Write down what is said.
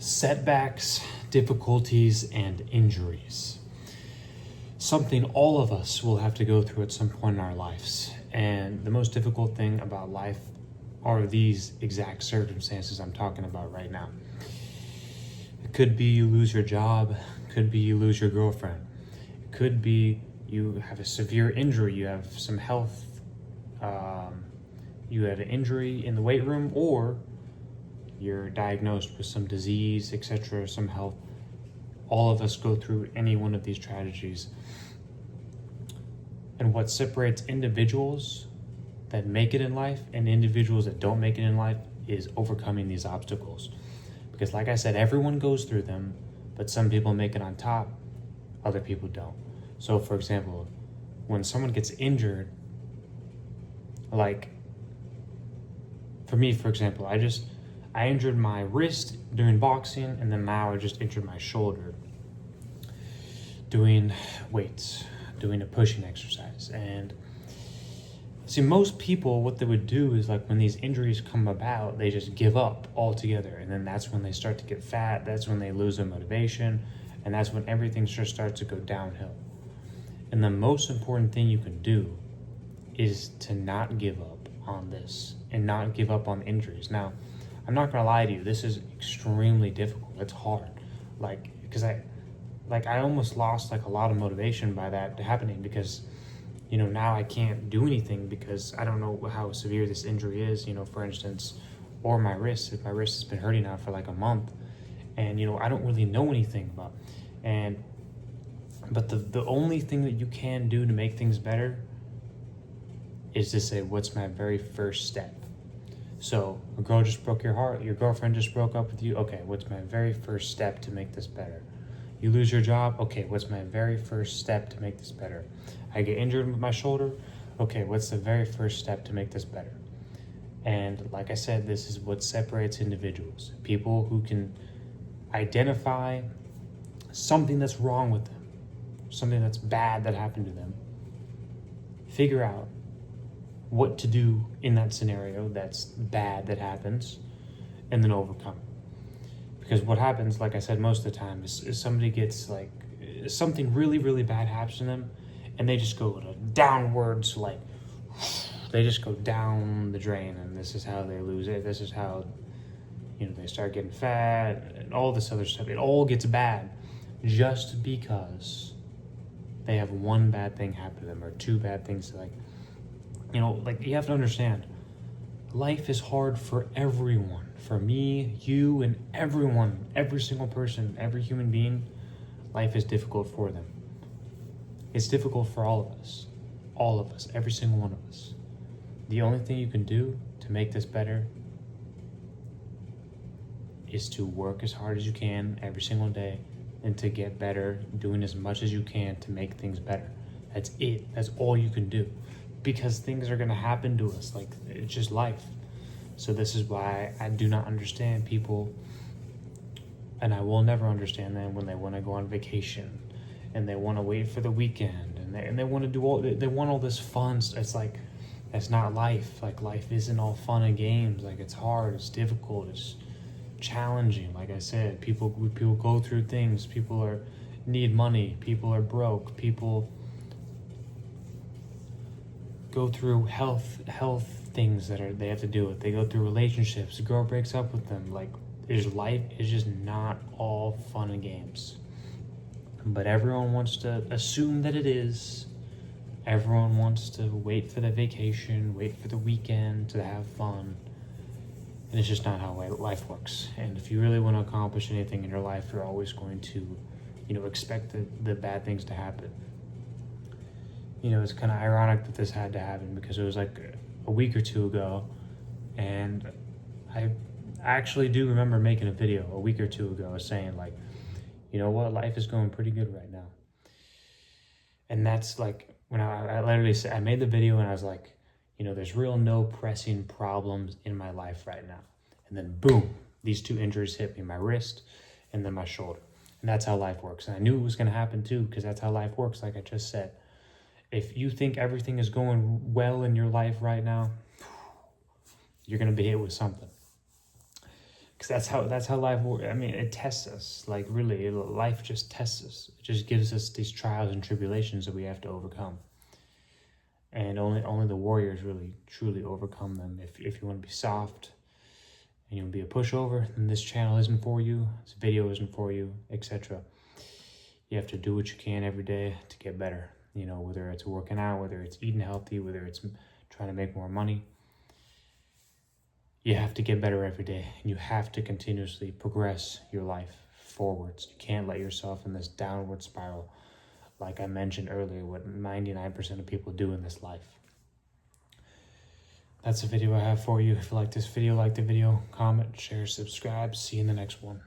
Setbacks, difficulties, and injuries. Something all of us will have to go through at some point in our lives. And the most difficult thing about life are these exact circumstances I'm talking about right now. It could be you lose your job, could be you lose your girlfriend, it could be you have a severe injury, you have some health, you had an injury in the weight room, or you're diagnosed with some disease, etc., some health. All of us go through any one of these tragedies. And what separates individuals that make it in life and individuals that don't make it in life is overcoming these obstacles. Because like I said, everyone goes through them, but some people make it on top, other people don't. So for example, when someone gets injured, like for me, for example, I injured my wrist doing boxing, and then now I just injured my shoulder doing weights, doing a pushing exercise. And see, most people, what they would do is, like, when these injuries come about, they just give up altogether. And then that's when they start to get fat. That's when they lose their motivation. And that's when everything just starts to go downhill. And the most important thing you can do is to not give up on this and not give up on injuries. Now, I'm not gonna lie to you, this is extremely difficult. It's hard. Because I almost lost like a lot of motivation by that happening, because now I can't do anything because I don't know how severe this injury is, for instance, or my wrist. If my wrist has been hurting now for like a month, and I don't really know anything about. But the only thing that you can do to make things better is to say, what's my very first step? So a girl just broke your heart, your girlfriend just broke up with you. Okay, what's my very first step to make this better? You lose your job. Okay, what's my very first step to make this better? I get injured with my shoulder. Okay, what's the very first step to make this better? And like I said, this is what separates individuals. People who can identify something that's wrong with them, something that's bad that happened to them, figure out what to do in that scenario that's bad that happens, and then overcome it. Because what happens, like I said, most of the time is somebody gets like something really, really bad happens to them, and they just go downwards, like they just go down the drain, and this is how they lose it. This is how they start getting fat and all this other stuff. It all gets bad just because they have one bad thing happen to them, or two bad things. You have to understand, life is hard for everyone. For me, you, and everyone, every single person, every human being, life is difficult for them. It's difficult for all of us, every single one of us. The only thing you can do to make this better is to work as hard as you can every single day, and to get better, doing as much as you can to make things better. That's it. That's all you can do. Because things are going to happen to us. Like, it's just life. So this is why I do not understand people, and I will never understand them when they want to go on vacation and they want to wait for the weekend, and they want to do they want all this fun stuff. It's like, that's not life. Like, life isn't all fun and games. Like, it's hard, it's difficult, it's challenging. Like I said, people go through things. People need money, people are broke, people go through health things that they have to deal with. They go through relationships. A girl breaks up with them. Like, life is just not all fun and games. But everyone wants to assume that it is. Everyone wants to wait for the vacation, wait for the weekend to have fun. And it's just not how life works. And if you really want to accomplish anything in your life, you're always going to, expect the bad things to happen. It's kind of ironic that this had to happen, because it was like a week or two ago, and I actually do remember making a video a week or two ago saying, like, life is going pretty good right now. And that's like when I literally said, I made the video and I was like, there's no pressing problems in my life right now. And then boom, these two injuries hit me, my wrist and then my shoulder. And that's how life works. And I knew it was going to happen too, because that's how life works, like I just said. If you think everything is going well in your life right now, you're going to be hit with something. Because that's how life works. I mean, it tests us. Like, really, life just tests us. It just gives us these trials and tribulations that we have to overcome. And only the warriors really truly overcome them. If you want to be soft and you want to be a pushover, then this channel isn't for you. This video isn't for you, etc. You have to do what you can every day to get better. You know, whether it's working out, whether it's eating healthy, whether it's trying to make more money. You have to get better every day, and you have to continuously progress your life forwards. You can't let yourself in this downward spiral, like I mentioned earlier, what 99% of people do in this life. That's the video I have for you. If you like this video, like the video, comment, share, subscribe. See you in the next one.